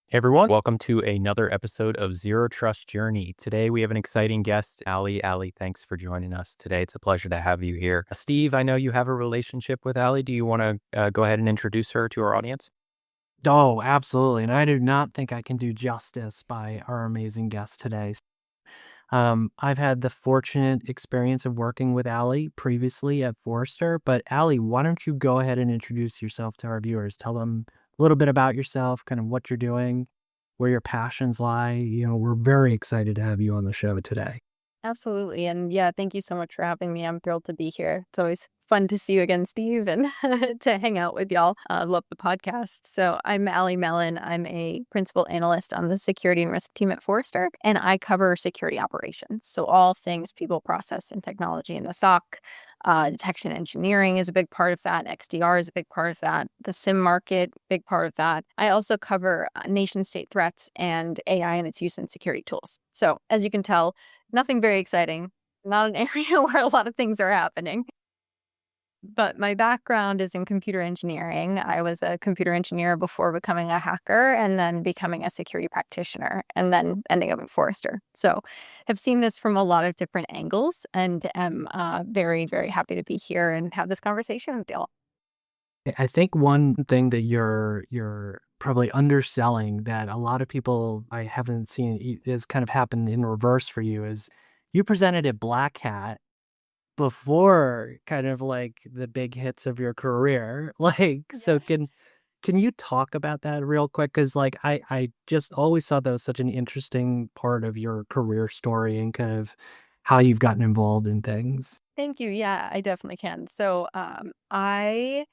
Hey everyone, welcome to another episode of Zero Trust Journey. Today we have an exciting guest, Allie. Allie, thanks for joining us today. It's a pleasure to have you here. Steve, I know you have a relationship with Allie. Do you want to go ahead and introduce her to our audience? Oh, absolutely. And I do not think I can do justice by our amazing guest today. I've had the fortunate experience of working with Allie previously at Forrester. But Allie, why don't you go ahead and introduce yourself to our viewers? Tell them a little bit about yourself, kind of what you're doing, where your passions lie. We're very excited to have you on the show today. Absolutely. And yeah, thank you so much for having me. I'm thrilled to be here. It's always fun to see you again, Steve, and to hang out with y'all. Love the podcast. So I'm Allie Mellen. I'm a principal analyst on the security and risk team at Forrester, and I cover security operations. So all things people, process, and technology in the SOC. Detection engineering is a big part of that. XDR is a big part of that. The SIM market, big part of that. I also cover nation state threats and AI and its use in security tools. So as you can tell, nothing very exciting, not an area where a lot of things are happening. But my background is in computer engineering. I was a computer engineer before becoming a hacker and then becoming a security practitioner and then ending up at Forrester. So I've seen this from a lot of different angles and am very, very happy to be here and have this conversation with y'all. I think one thing that you're probably underselling that a lot of people I haven't seen is kind of happened in reverse for you is you presented at Black Hat before kind of like the big hits of your career. So can you talk about that real quick? Because I just always thought that was such an interesting part of your career story and kind of how you've gotten involved in things. Thank you. Yeah, I definitely can. So I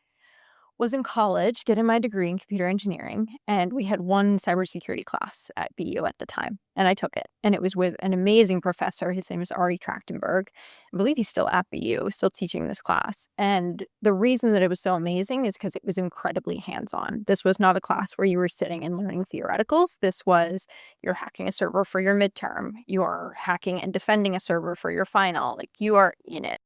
was in college getting my degree in computer engineering, and we had one cybersecurity class at BU at the time, and I took it. And it was with an amazing professor. His name is Ari Trachtenberg. I believe he's still at BU, still teaching this class. And the reason that it was so amazing is because it was incredibly hands-on. This was not a class where you were sitting and learning theoreticals. This was you're hacking a server for your midterm. You're hacking and defending a server for your final. Like you are in it.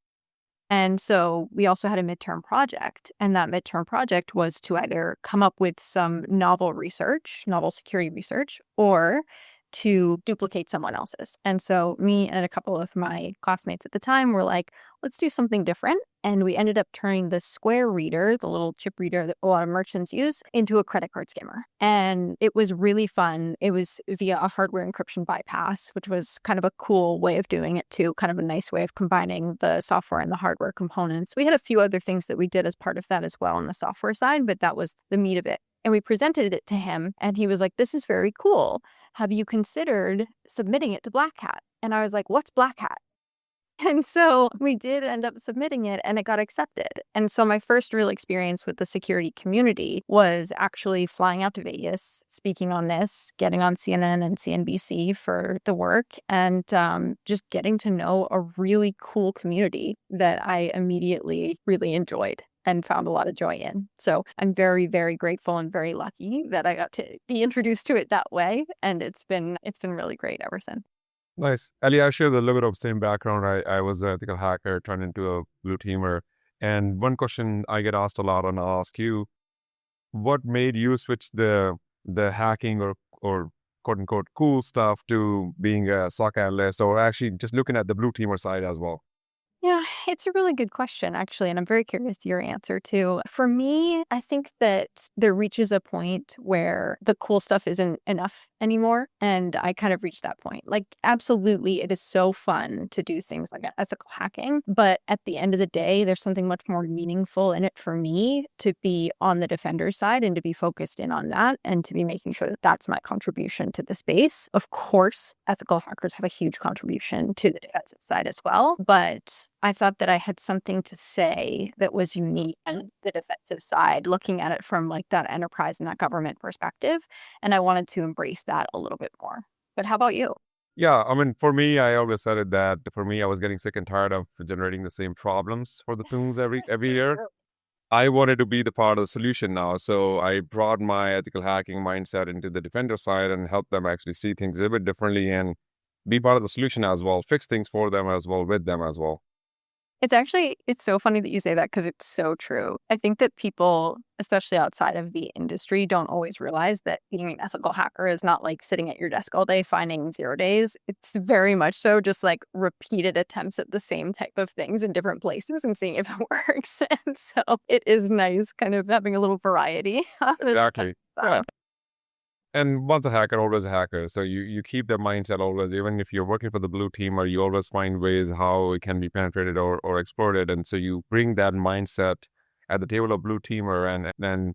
And so we also had a midterm project, and that midterm project was to either come up with some novel research, novel security research, or to duplicate someone else's. And so me and a couple of my classmates at the time were like, let's do something different. And we ended up turning the Square reader, the little chip reader that a lot of merchants use, into a credit card skimmer. And it was really fun. It was via a hardware encryption bypass, which was kind of a cool way of doing it too, kind of a nice way of combining the software and the hardware components. We had a few other things that we did as part of that as well on the software side, but that was the meat of it. And we presented it to him, and he was like, this is very cool. Have you considered submitting it to Black Hat? And I was like, what's Black Hat? And so we did end up submitting it, and it got accepted. And so my first real experience with the security community was actually flying out to Vegas, speaking on this, getting on CNN and CNBC for the work, and just getting to know a really cool community that I immediately really enjoyed and found a lot of joy in. So I'm very, very grateful and very lucky that I got to be introduced to it that way. And it's been really great ever since. Nice. Ali, I share a little bit of same background. I was an ethical hacker turned into a blue teamer. And one question I get asked a lot, and I'll ask you, what made you switch the hacking or quote unquote cool stuff to being a SOC analyst, or actually just looking at the blue teamer side as well? Yeah, it's a really good question, actually, and I'm very curious your answer too. For me, I think that there reaches a point where the cool stuff isn't enough anymore, and I kind of reached that point. Like, absolutely, it is so fun to do things like ethical hacking, but at the end of the day, there's something much more meaningful in it for me to be on the defender side and to be focused in on that and to be making sure that that's my contribution to the space. Of course, ethical hackers have a huge contribution to the defensive side as well, but I thought that I had something to say that was unique on the defensive side, looking at it from like that enterprise and that government perspective. And I wanted to embrace that a little bit more. But how about you? Yeah, I mean, for me, I always said it that for me, I was getting sick and tired of generating the same problems for the teams every year. I wanted to be the part of the solution now. So I brought my ethical hacking mindset into the defender side and help them actually see things a bit differently and be part of the solution as well, fix things for them as well, with them as well. It's so funny that you say that because it's so true. I think that people, especially outside of the industry, don't always realize that being an ethical hacker is not like sitting at your desk all day finding 0 days. It's very much so just like repeated attempts at the same type of things in different places and seeing if it works. And so it is nice kind of having a little variety. Exactly. Yeah. And once a hacker, always a hacker. So you keep that mindset always, even if you're working for the blue team, or you always find ways how it can be penetrated or exploited. And so you bring that mindset at the table of blue teamer, and then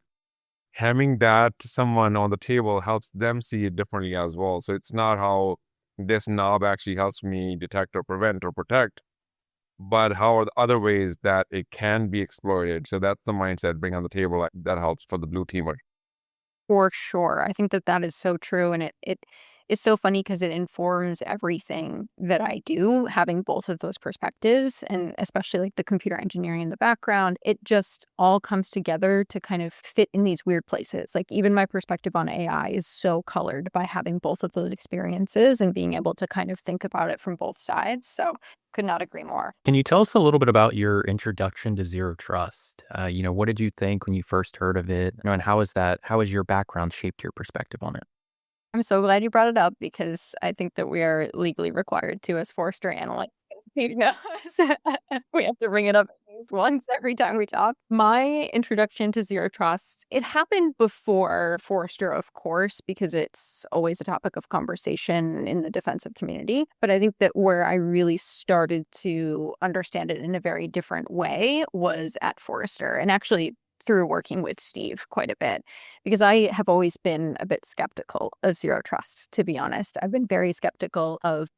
having that someone on the table helps them see it differently as well. So it's not how this knob actually helps me detect or prevent or protect, but how are the other ways that it can be exploited. So that's the mindset bring on the table that helps for the blue teamer. For sure. I think that that is so true. And it is so funny because it informs everything that I do, having both of those perspectives, and especially like the computer engineering in the background. It just all comes together to kind of fit in these weird places. Like even my perspective on AI is so colored by having both of those experiences and being able to kind of think about it from both sides. So could not agree more. Can you tell us a little bit about your introduction to zero trust? What did you think when you first heard of it? And how has your background shaped your perspective on it? I'm so glad you brought it up because I think that we are legally required to, as Forrester analysts, you know, we have to bring it up at least once every time we talk. My introduction to zero trust, it happened before Forrester, of course, because it's always a topic of conversation in the defensive community. But I think that where I really started to understand it in a very different way was at Forrester, and actually through working with Steve quite a bit, because I have always been a bit skeptical of zero trust, to be honest. I've been very skeptical of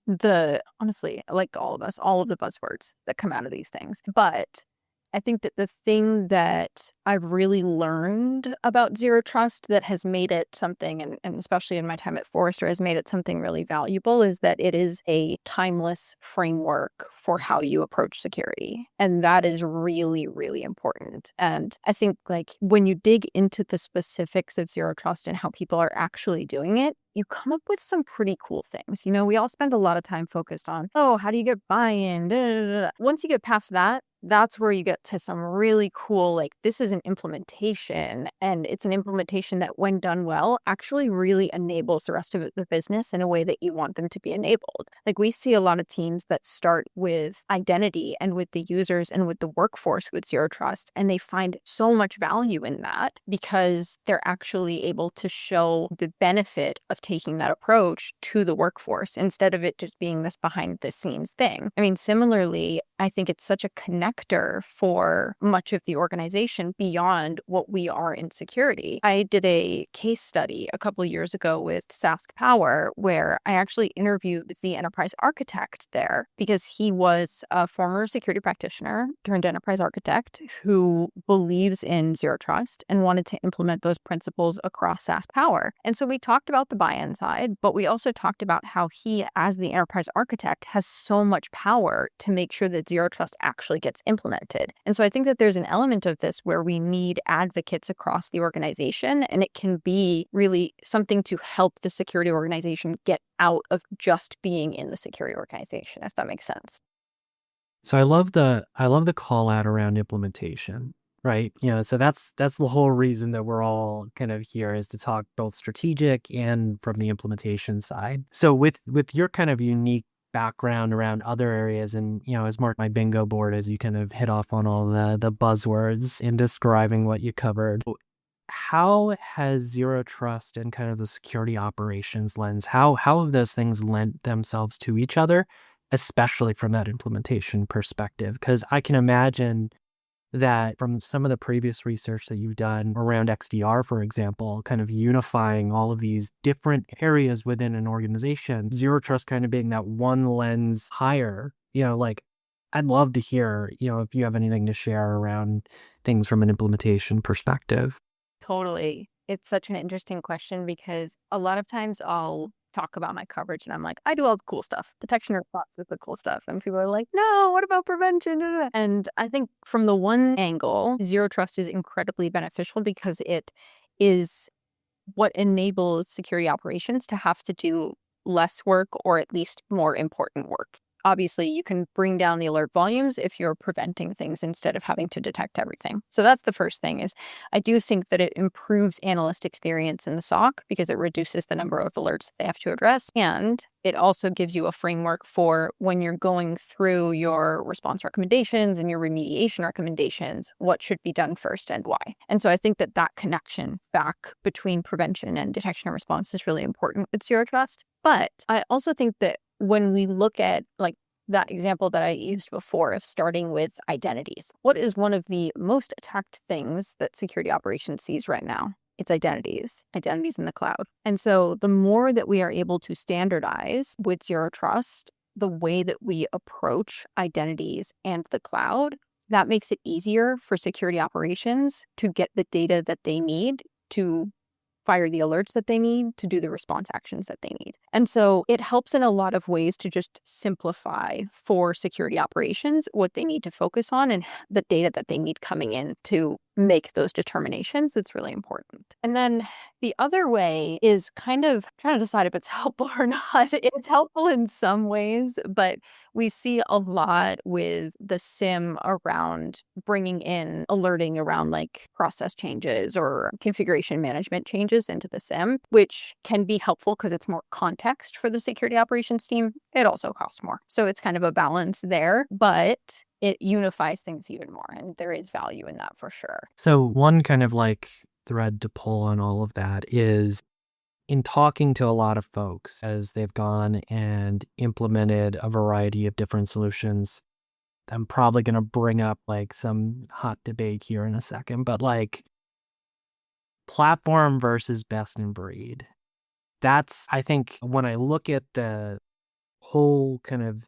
honestly, like all of us, all of the buzzwords that come out of these things. But I think that the thing that I've really learned about zero trust that has made it something, and especially in my time at Forrester, has made it something really valuable, is that it is a timeless framework for how you approach security. And that is really, really important. And I think like when you dig into the specifics of zero trust and how people are actually doing it, you come up with some pretty cool things. You know, we all spend a lot of time focused on, oh, how do you get buy-in? Da, da, da, da. Once you get past that, that's where you get to some really cool, like, this is an implementation, and it's an implementation that, when done well, actually really enables the rest of the business in a way that you want them to be enabled. Like, we see a lot of teams that start with identity and with the users and with the workforce with zero trust, and they find so much value in that because they're actually able to show the benefit of taking that approach to the workforce instead of it just being this behind the scenes thing. I mean, similarly, I think it's such a connector for much of the organization beyond what we are in security. I did a case study a couple of years ago with Sask Power where I actually interviewed the enterprise architect there because he was a former security practitioner turned enterprise architect who believes in zero trust and wanted to implement those principles across Sask Power. And so we talked about the buy-in side, but we also talked about how he, as the enterprise architect, has so much power to make sure that zero trust actually gets implemented. And so I think that there's an element of this where we need advocates across the organization, and it can be really something to help the security organization get out of just being in the security organization, if that makes sense. So I love the call out around implementation, right? So that's the whole reason that we're all kind of here, is to talk both strategic and from the implementation side. So with your kind of unique background around other areas, and as marked my bingo board as you kind of hit off on all the buzzwords in describing what you covered, how has zero trust and kind of the security operations lens, how have those things lent themselves to each other, especially from that implementation perspective? Because I can imagine that from some of the previous research that you've done around XDR, for example, kind of unifying all of these different areas within an organization, zero trust kind of being that one lens higher, like I'd love to hear, if you have anything to share around things from an implementation perspective. Totally. It's such an interesting question because a lot of times I'll talk about my coverage and I'm like, I do all the cool stuff. Detection and response is the cool stuff. And people are like, no, what about prevention? And I think from the one angle, zero trust is incredibly beneficial because it is what enables security operations to have to do less work, or at least more important work. obviously you can bring down the alert volumes if you're preventing things instead of having to detect everything. So that's the first thing. Is I do think that it improves analyst experience in the SOC because it reduces the number of alerts that they have to address. And it also gives you a framework for when you're going through your response recommendations and your remediation recommendations, what should be done first and why. And so I think that that connection back between prevention and detection and response is really important with Zero Trust. But I also think that when we look at like that example that I used before of starting with identities, what is one of the most attacked things that security operations sees right now? It's identities in the cloud. And so the more that we are able to standardize with Zero Trust, the way that we approach identities and the cloud, that makes it easier for security operations to get the data that they need to fire the alerts that they need to do the response actions that they need. And so it helps in a lot of ways to just simplify for security operations what they need to focus on and the data that they need coming in to make those determinations. It's really important. And then the other way is kind of trying to decide if it's helpful or not. It's helpful in some ways, but we see a lot with the SIM around bringing in alerting around like process changes or configuration management changes into the SIM, which can be helpful because it's more context for the security operations team. It also costs more. So it's kind of a balance there, but it unifies things even more. And there is value in that for sure. So one kind of like thread to pull on all of that is in talking to a lot of folks as they've gone and implemented a variety of different solutions. I'm probably going to bring up like some hot debate here in a second, but like platform versus best in breed. That's, I think, when I look at the whole kind of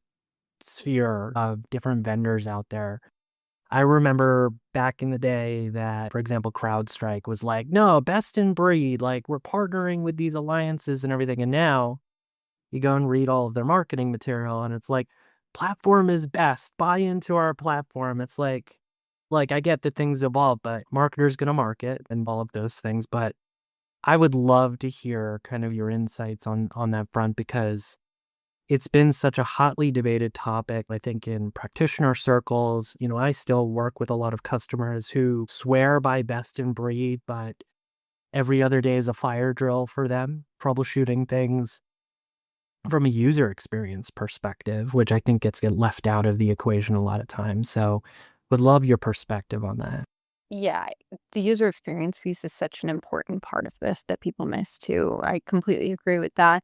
sphere of different vendors out there, I remember back in the day that, for example, CrowdStrike was like, no, best in breed, like we're partnering with these alliances and everything. And now you go and read all of their marketing material and it's like, platform is best, buy into our platform. It's like I get that things evolve, but marketers going to market and all of those things. But I would love to hear kind of your insights on that front because it's been such a hotly debated topic, I think, in practitioner circles. You know, I still work with a lot of customers who swear by best in breed, but every other day is a fire drill for them, troubleshooting things from a user experience perspective, which I think gets left out of the equation a lot of times. So would love your perspective on that. Yeah, the user experience piece is such an important part of this that people miss too. I completely agree with that.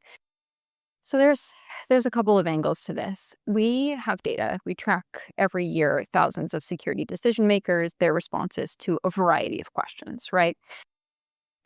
So there's a couple of angles to this. We have data. We track every year thousands of security decision makers, their responses to a variety of questions, right?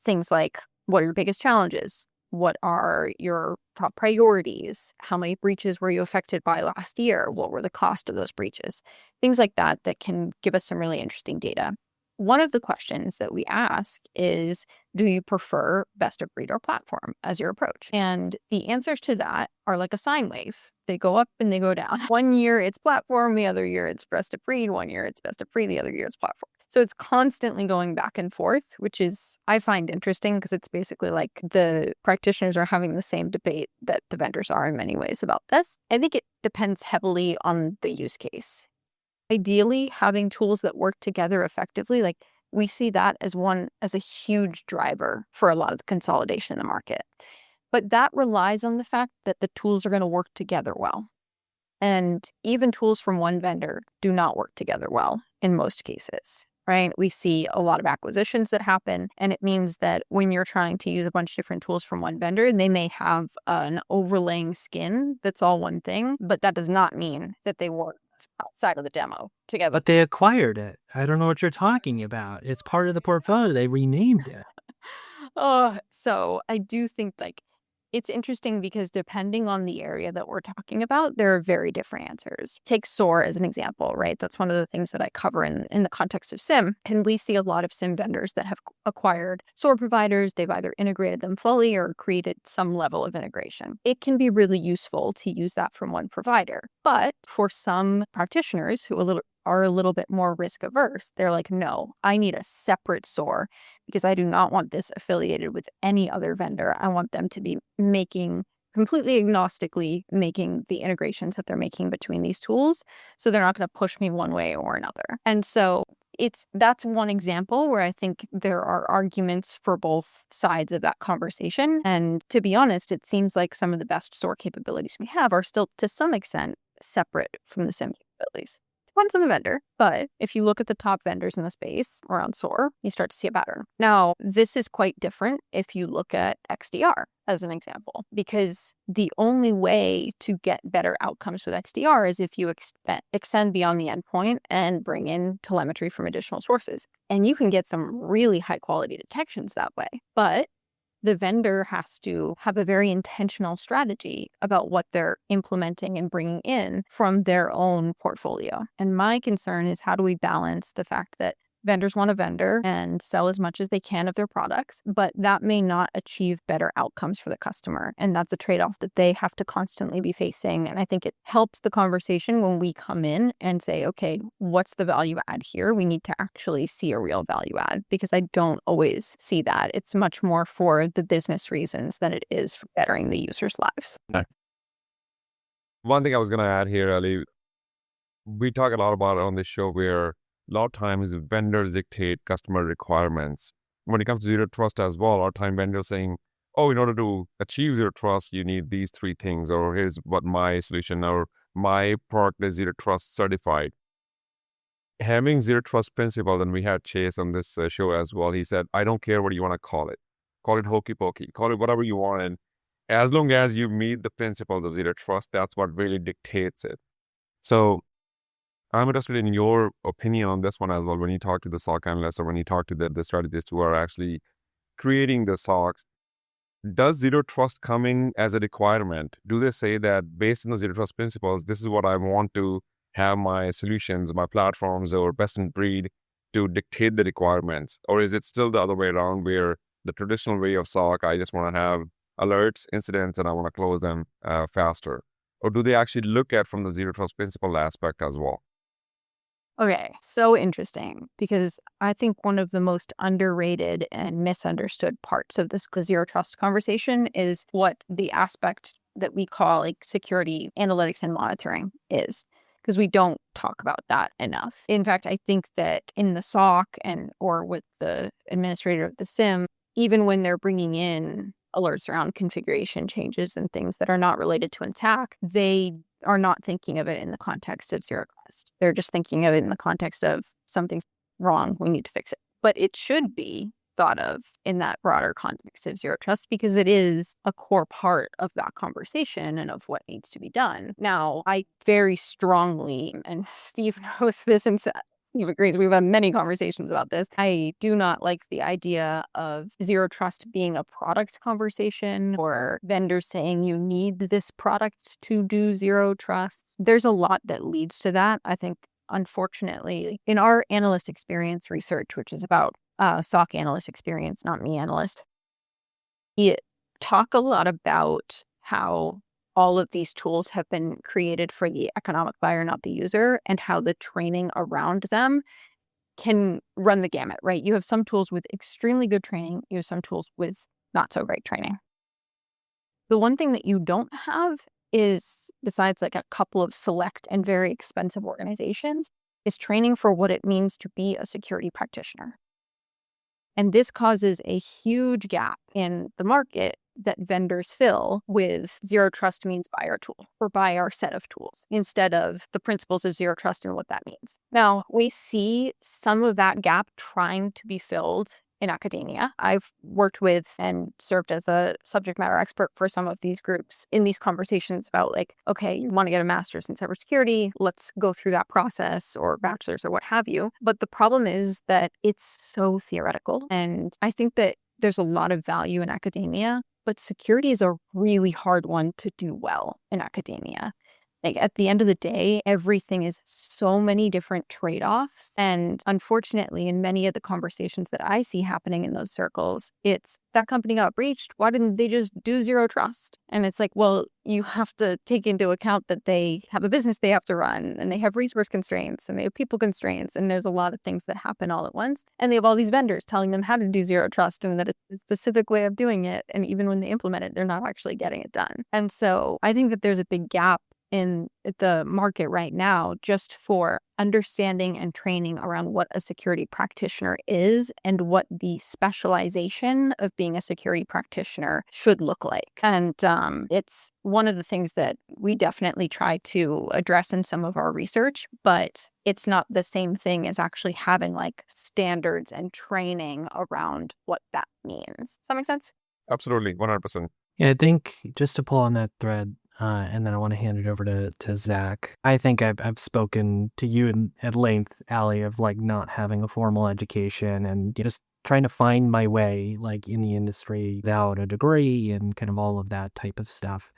Things like, what are your biggest challenges? What are your top priorities? How many breaches were you affected by last year? What were the cost of those breaches? Things like that can give us some really interesting data. One of the questions that we ask is, do you prefer best of breed or platform as your approach? And the answers to that are like a sine wave. They go up and they go down. One year it's platform, the other year it's best of breed, one year it's best of breed, the other year it's platform. So it's constantly going back and forth, which is, I find interesting because it's basically like the practitioners are having the same debate that the vendors are in many ways about this. I think it depends heavily on the use case. Ideally, having tools that work together effectively, like we see that as a huge driver for a lot of the consolidation in the market. But that relies on the fact that the tools are going to work together well. And even tools from one vendor do not work together well in most cases, right? We see a lot of acquisitions that happen, and it means that when you're trying to use a bunch of different tools from one vendor, they may have an overlaying skin that's all one thing, but that does not mean that they work outside of the demo together. But they acquired it. I don't know what you're talking about. It's part of the portfolio. They renamed it. So I do think like it's interesting because depending on the area that we're talking about, there are very different answers. Take SOAR as an example, right? That's one of the things that I cover in the context of SIM. And we see a lot of SIM vendors that have acquired SOAR providers. They've either integrated them fully or created some level of integration. It can be really useful to use that from one provider. But for some practitioners who are a little bit more risk averse, they're like, no, I need a separate SOAR because I do not want this affiliated with any other vendor. I want them to be making completely agnostically making the integrations that they're making between these tools. So they're not going to push me one way or another. And so that's one example where I think there are arguments for both sides of that conversation. And to be honest, it seems like some of the best SOAR capabilities we have are still to some extent separate from the SIM capabilities. Depends on the vendor, but if you look at the top vendors in the space around SOAR, you start to see a pattern. Now, this is quite different if you look at XDR as an example, because the only way to get better outcomes with XDR is if you extend beyond the endpoint and bring in telemetry from additional sources. And you can get some really high quality detections that way. But the vendor has to have a very intentional strategy about what they're implementing and bringing in from their own portfolio. And my concern is, how do we balance the fact that vendors want to vendor and sell as much as they can of their products, but that may not achieve better outcomes for the customer. And that's a trade-off that they have to constantly be facing. And I think it helps the conversation when we come in and say, okay, what's the value add here? We need to actually see a real value add, because I don't always see that. It's much more for the business reasons than it is for bettering the users' lives. One thing I was going to add here, Ali, we talk a lot about it on this show where a lot of times vendors dictate customer requirements. When it comes to zero trust as well, a lot of time vendors saying, oh, in order to achieve zero trust, you need these 3 things, or here's what my solution, or my product is zero trust certified. Having zero trust principle, and we had Chase on this show as well, he said, I don't care what you want to call it. Call it hokey pokey, call it whatever you want. And as long as you meet the principles of zero trust, that's what really dictates it. So I'm interested in your opinion on this one as well. When you talk to the SOC analysts, or when you talk to the strategists who are actually creating the SOCs, does zero trust come in as a requirement? Do they say that based on the zero trust principles, this is what I want to have my solutions, my platforms, or best in breed to dictate the requirements? Or is it still the other way around, where the traditional way of SOC, I just want to have alerts, incidents, and I want to close them faster? Or do they actually look at from the zero trust principle aspect as well? Okay, so interesting, because I think one of the most underrated and misunderstood parts of this zero trust conversation is what the aspect that we call like security analytics and monitoring is, because we don't talk about that enough. In fact, I think that in the SOC or with the administrator of the SIM, even when they're bringing in alerts around configuration changes and things that are not related to an attack, they are not thinking of it in the context of zero trust. They're just thinking of it in the context of something's wrong, we need to fix it. But it should be thought of in that broader context of zero trust, because it is a core part of that conversation and of what needs to be done. Now, I very strongly, and Steve knows this and Steve agrees, we've had many conversations about this, I do not like the idea of zero trust being a product conversation, or vendors saying you need this product to do zero trust. There's a lot that leads to that. I think, unfortunately, in our analyst experience research, which is about SOC analyst experience, not me analyst, it talk a lot about how all of these tools have been created for the economic buyer, not the user, and how the training around them can run the gamut, right? You have some tools with extremely good training. You have some tools with not so great training. The one thing that you don't have is, besides like a couple of select and very expensive organizations, is training for what it means to be a security practitioner. And this causes a huge gap in the market that vendors fill with zero trust means buy our tool or buy our set of tools, instead of the principles of zero trust and what that means. Now, we see some of that gap trying to be filled in academia. I've worked with and served as a subject matter expert for some of these groups in these conversations about like, okay, you want to get a master's in cybersecurity, let's go through that process, or bachelor's or what have you. But the problem is that it's so theoretical. And I think that there's a lot of value in academia, but security is a really hard one to do well in academia. Like at the end of the day, everything is so many different trade-offs. And unfortunately, in many of the conversations that I see happening in those circles, it's that company got breached. Why didn't they just do zero trust? And it's like, well, you have to take into account that they have a business they have to run, and they have resource constraints, and they have people constraints, and there's a lot of things that happen all at once. And they have all these vendors telling them how to do zero trust and that it's a specific way of doing it. And even when they implement it, they're not actually getting it done. And so I think that there's a big gap in the market right now just for understanding and training around what a security practitioner is and what the specialization of being a security practitioner should look like. And it's one of the things that we definitely try to address in some of our research, but it's not the same thing as actually having like standards and training around what that means. Does that make sense? Absolutely, 100%. Yeah, I think just to pull on that thread, and then I want to hand it over to Zach. I think I've spoken to you at length, Allie, of like not having a formal education and just trying to find my way like in the industry without a degree and kind of all of that type of stuff.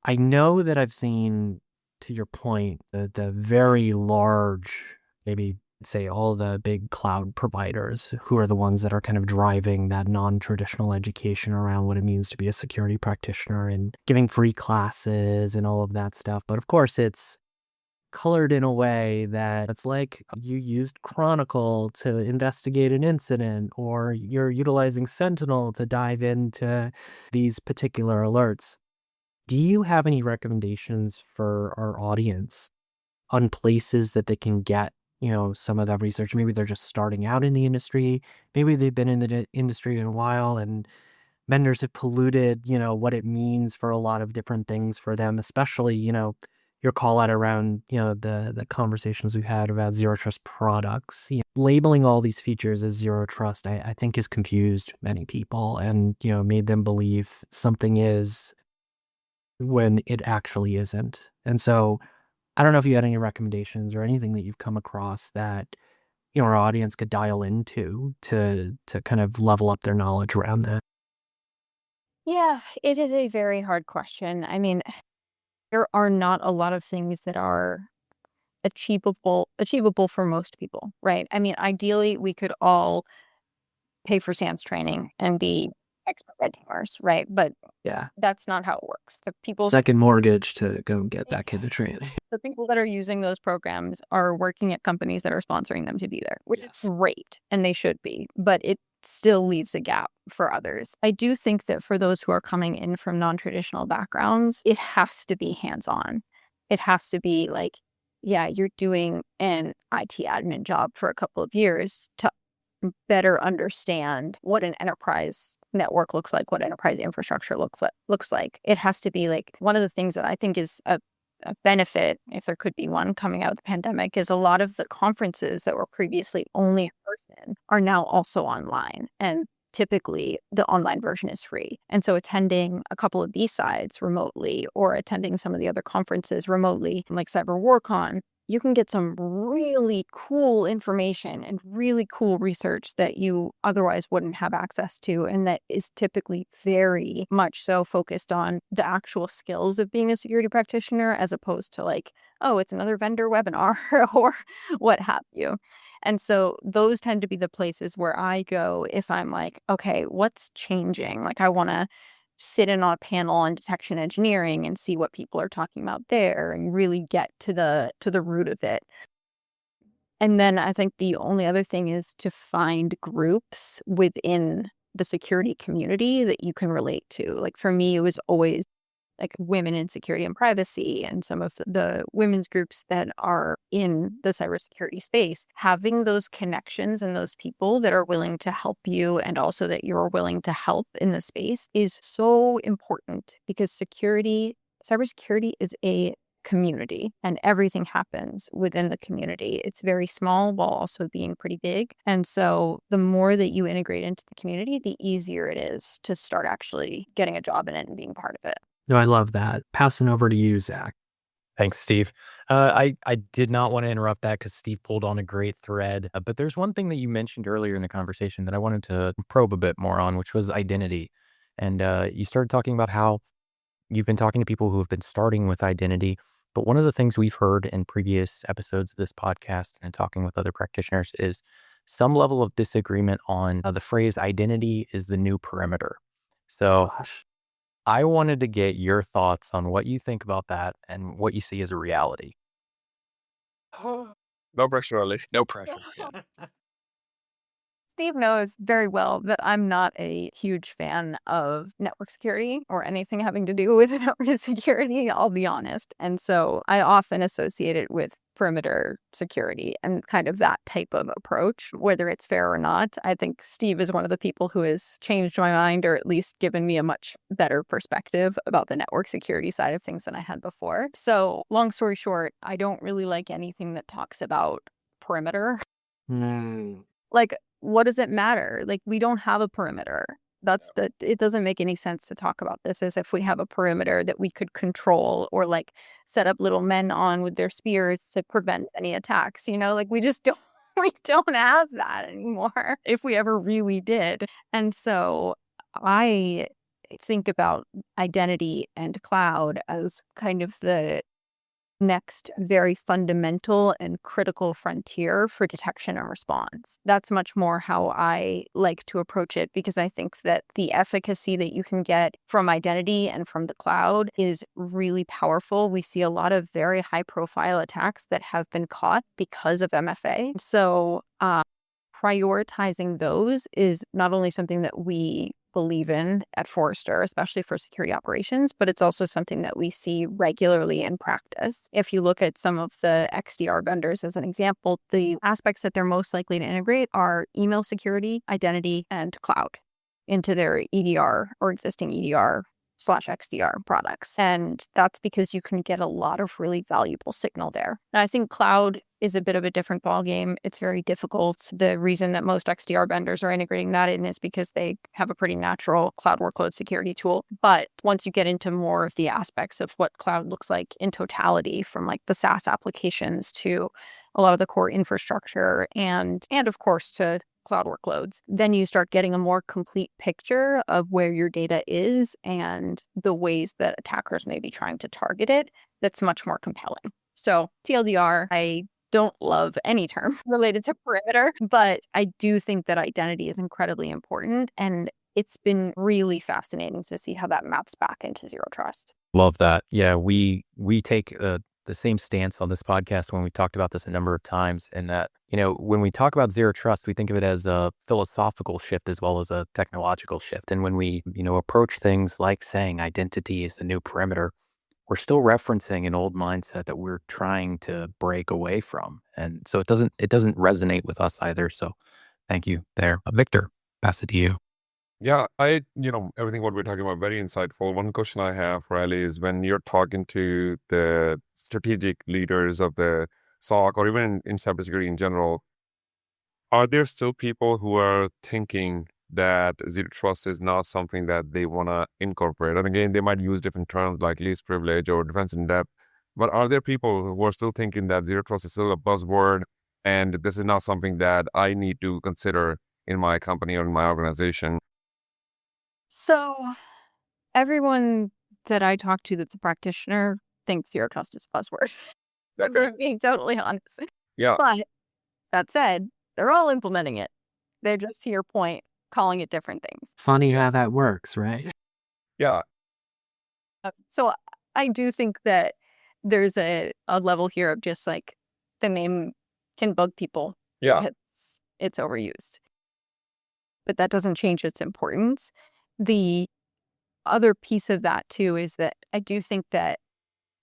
I know that I've seen, to your point, the very large, maybe say all the big cloud providers who are the ones that are kind of driving that non-traditional education around what it means to be a security practitioner and giving free classes and all of that stuff. But of course, it's colored in a way that it's like you used Chronicle to investigate an incident, or you're utilizing Sentinel to dive into these particular alerts. Do you have any recommendations for our audience on places that they can get, some of that research? Maybe they're just starting out in the industry. Maybe they've been in the industry in a while and vendors have polluted, what it means for a lot of different things for them, especially, your call out around, the conversations we've had about zero trust products. Labeling all these features as zero trust, I think has confused many people and, made them believe something is when it actually isn't. And so I don't know if you had any recommendations or anything that you've come across that, our audience could dial into to kind of level up their knowledge around that. Yeah, it is a very hard question. I mean, there are not a lot of things that are achievable for most people, right? I mean, ideally, we could all pay for SANS training and be expert red teamers, right? But Yeah. that's not how it works. The people Second mortgage to go get that kid to training. the people that are using those programs are working at companies that are sponsoring them to be there, which is great, and they should be, but it still leaves a gap for others. I do think that for those who are coming in from non-traditional backgrounds, it has to be hands-on. It has to be like, yeah, you're doing an IT admin job for a couple of years to better understand what an enterprise network looks like, what enterprise infrastructure looks like. It has to be like one of the things that I think is a benefit, if there could be one coming out of the pandemic, is a lot of the conferences that were previously only in person are now also online. And typically the online version is free. And so attending a couple of B-sides remotely or attending some of the other conferences remotely, like CyberWarCon, you can get some really cool information and really cool research that you otherwise wouldn't have access to. And that is typically very much so focused on the actual skills of being a security practitioner, as opposed to like, oh, it's another vendor webinar or what have you. And so those tend to be the places where I go if I'm like, okay, what's changing? Like I want to sit in on a panel on detection engineering and see what people are talking about there and really get to the root of it. And then I think the only other thing is to find groups within the security community that you can relate to. Like for me, it was always like women in security and privacy and some of the women's groups that are in the cybersecurity space. Having those connections and those people that are willing to help you and also that you're willing to help in the space is so important, because cybersecurity is a community and everything happens within the community. It's very small while also being pretty big. And so the more that you integrate into the community, the easier it is to start actually getting a job in it and being part of it. No, I love that. Passing over to you, Zach. Thanks, Steve. I did not want to interrupt that because Steve pulled on a great thread. But there's one thing that you mentioned earlier in the conversation that I wanted to probe a bit more on, which was identity. And you started talking about how you've been talking to people who have been starting with identity. But one of the things we've heard in previous episodes of this podcast and talking with other practitioners is some level of disagreement on the phrase identity is the new perimeter. So Gosh. I wanted to get your thoughts on what you think about that and what you see as a reality. No pressure, Ali. No pressure. Yeah. Steve knows very well that I'm not a huge fan of network security or anything having to do with network security, I'll be honest. And so I often associate it with perimeter security and kind of that type of approach, whether it's fair or not. I think Steve is one of the people who has changed my mind or at least given me a much better perspective about the network security side of things than I had before. So long story short, I don't really like anything that talks about perimeter. Like, what does it matter? Like, we don't have a perimeter. It doesn't make any sense to talk about this as if we have a perimeter that we could control or like set up little men on with their spears to prevent any attacks, like we just don't, we don't have that anymore if we ever really did. And so I think about identity and cloud as kind of the next very fundamental and critical frontier for detection and response. That's much more how I like to approach it because I think that the efficacy that you can get from identity and from the cloud is really powerful. We see a lot of very high profile attacks that have been caught because of MFA. So prioritizing those is not only something that we believe in at Forrester, especially for security operations, but it's also something that we see regularly in practice. If you look at some of the XDR vendors as an example, the aspects that they're most likely to integrate are email security, identity, and cloud into their EDR or existing EDR/XDR products. And that's because you can get a lot of really valuable signal there. And I think cloud is a bit of a different ballgame. It's very difficult. The reason that most XDR vendors are integrating that in is because they have a pretty natural cloud workload security tool. But once you get into more of the aspects of what cloud looks like in totality, from like the SaaS applications to a lot of the core infrastructure and of course to cloud workloads, then you start getting a more complete picture of where your data is and the ways that attackers may be trying to target it. That's much more compelling. So TLDR, I don't love any term related to perimeter, but I do think that identity is incredibly important. And it's been really fascinating to see how that maps back into zero trust. Love that. Yeah, we take the same stance on this podcast when we talked about this a number of times, and that, when we talk about zero trust, we think of it as a philosophical shift as well as a technological shift. And when we, approach things like saying identity is the new perimeter, we're still referencing an old mindset that we're trying to break away from. And so it doesn't resonate with us either. So thank you there. Victor, pass it to you. Yeah, everything what we're talking about, very insightful. One question I have, Riley, is when you're talking to the strategic leaders of the SOC or even in cybersecurity in general, are there still people who are thinking that zero trust is not something that they want to incorporate? And again, they might use different terms like least privilege or defense in depth, but are there people who are still thinking that zero trust is still a buzzword and this is not something that I need to consider in my company or in my organization? So everyone that I talk to that's a practitioner thinks zero trust is a buzzword. If we're being totally honest. Yeah. But that said, they're all implementing it. They're just, to your point, calling it different things. Funny how that works, right? Yeah. So I do think that there's a level here of just like the name can bug people. Yeah. Because it's overused. But that doesn't change its importance. The other piece of that too is that I do think that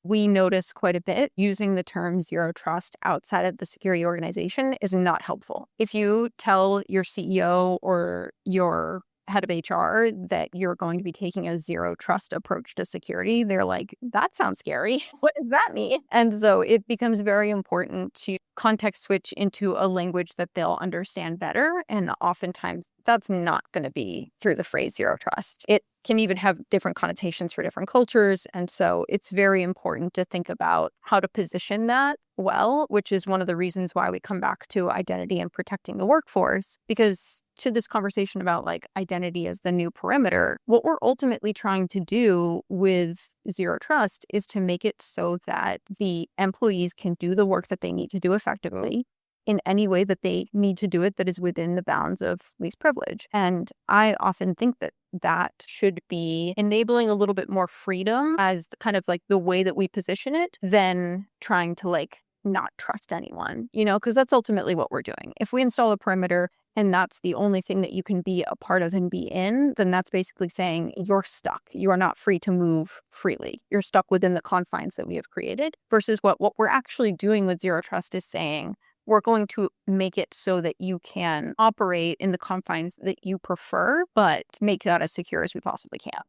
we notice quite a bit using the term zero trust outside of the security organization is not helpful. If you tell your CEO or your head of HR that you're going to be taking a zero trust approach to security, they're like, that sounds scary. What does that mean? And so it becomes very important to context switch into a language that they'll understand better. And oftentimes that's not going to be through the phrase zero trust. It can even have different connotations for different cultures. And so it's very important to think about how to position that well, which is one of the reasons why we come back to identity and protecting the workforce. Because to this conversation about like identity as the new perimeter, what we're ultimately trying to do with Zero Trust is to make it so that the employees can do the work that they need to do effectively in any way that they need to do it that is within the bounds of least privilege. And I often think that that should be enabling a little bit more freedom as kind of like the way that we position it than trying to like not trust anyone, because that's ultimately what we're doing. If we install a perimeter and that's the only thing that you can be a part of and be in, then that's basically saying you're stuck. You are not free to move freely. You're stuck within the confines that we have created versus what we're actually doing with Zero Trust is saying, we're going to make it so that you can operate in the confines that you prefer, but make that as secure as we possibly can.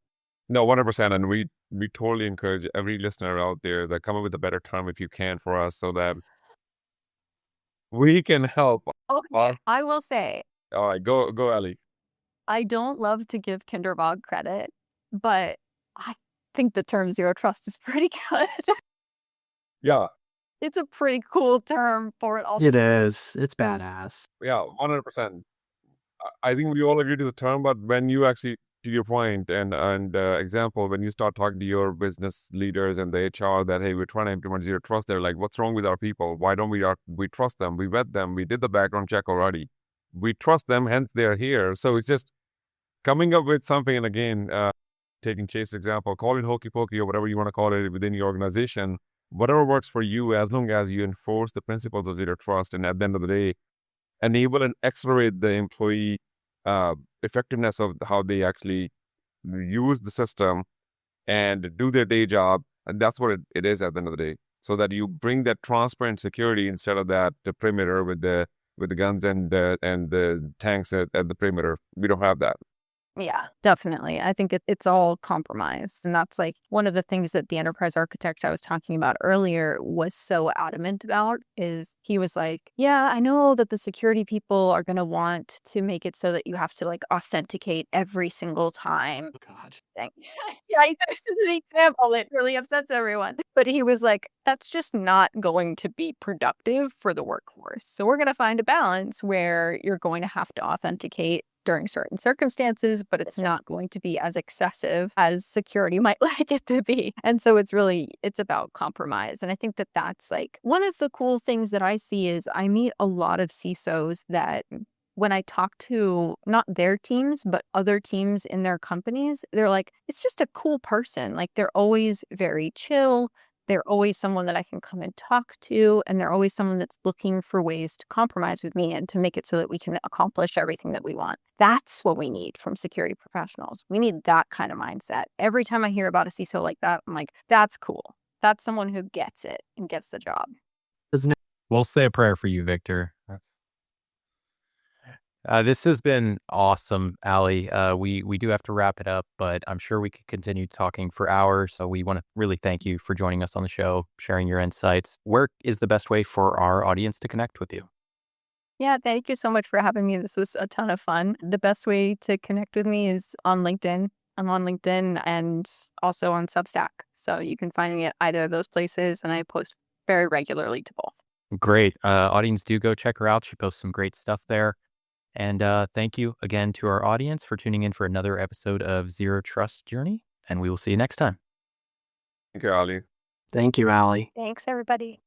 No, 100%. And we totally encourage every listener out there that come up with a better term if you can for us so that we can help. Okay, I will say, All right, go, Allie. I don't love to give Kinderbog credit, but I think the term Zero Trust is pretty good. Yeah. It's a pretty cool term for it all. It is. It's badass. Yeah, 100%. I think we all agree to the term, but when you actually, to your point and example, when you start talking to your business leaders and the HR that, hey, we're trying to implement Zero Trust, they're like, what's wrong with our people? Why don't we trust them? We vet them. We did the background check already. We trust them, hence they're here. So it's just coming up with something, and again, taking Chase's example, call it hokey pokey or whatever you want to call it within your organization, whatever works for you, as long as you enforce the principles of Zero Trust, and at the end of the day, enable and accelerate the employee effectiveness of how they actually use the system and do their day job. And that's what it is at the end of the day. So that you bring that transparent security instead of that the perimeter with the guns and the tanks at the perimeter. We don't have that. Yeah, definitely. I think it's all compromised. And that's like one of the things that the enterprise architect I was talking about earlier was so adamant about is he was like, yeah, I know that the security people are going to want to make it so that you have to like authenticate every single time. Oh, God. Yeah, this is the example. It really upsets everyone. But he was like, that's just not going to be productive for the workforce. So we're going to find a balance where you're going to have to authenticate during certain circumstances, but it's not going to be as excessive as security might like it to be. And so it's about compromise. And I think that that's like one of the cool things that I see is I meet a lot of CISOs that when I talk to not their teams, but other teams in their companies, they're like, it's just a cool person. Like they're always very chill. They're always someone that I can come and talk to, and they're always someone that's looking for ways to compromise with me and to make it so that we can accomplish everything that we want. That's what we need from security professionals. We need that kind of mindset. Every time I hear about a CISO like that, I'm like, that's cool. That's someone who gets it and gets the job. We'll say a prayer for you, Victor. This has been awesome, Allie. We do have to wrap it up, but I'm sure we could continue talking for hours. So we want to really thank you for joining us on the show, sharing your insights. Where is the best way for our audience to connect with you? Yeah, thank you so much for having me. This was a ton of fun. The best way to connect with me is on LinkedIn. I'm on LinkedIn and also on Substack. So you can find me at either of those places, and I post very regularly to both. Great. Audience, do go check her out. She posts some great stuff there. And thank you again to our audience for tuning in for another episode of Zero Trust Journey. And we will see you next time. Thank you, Allie. Thank you, Allie. Thanks, everybody.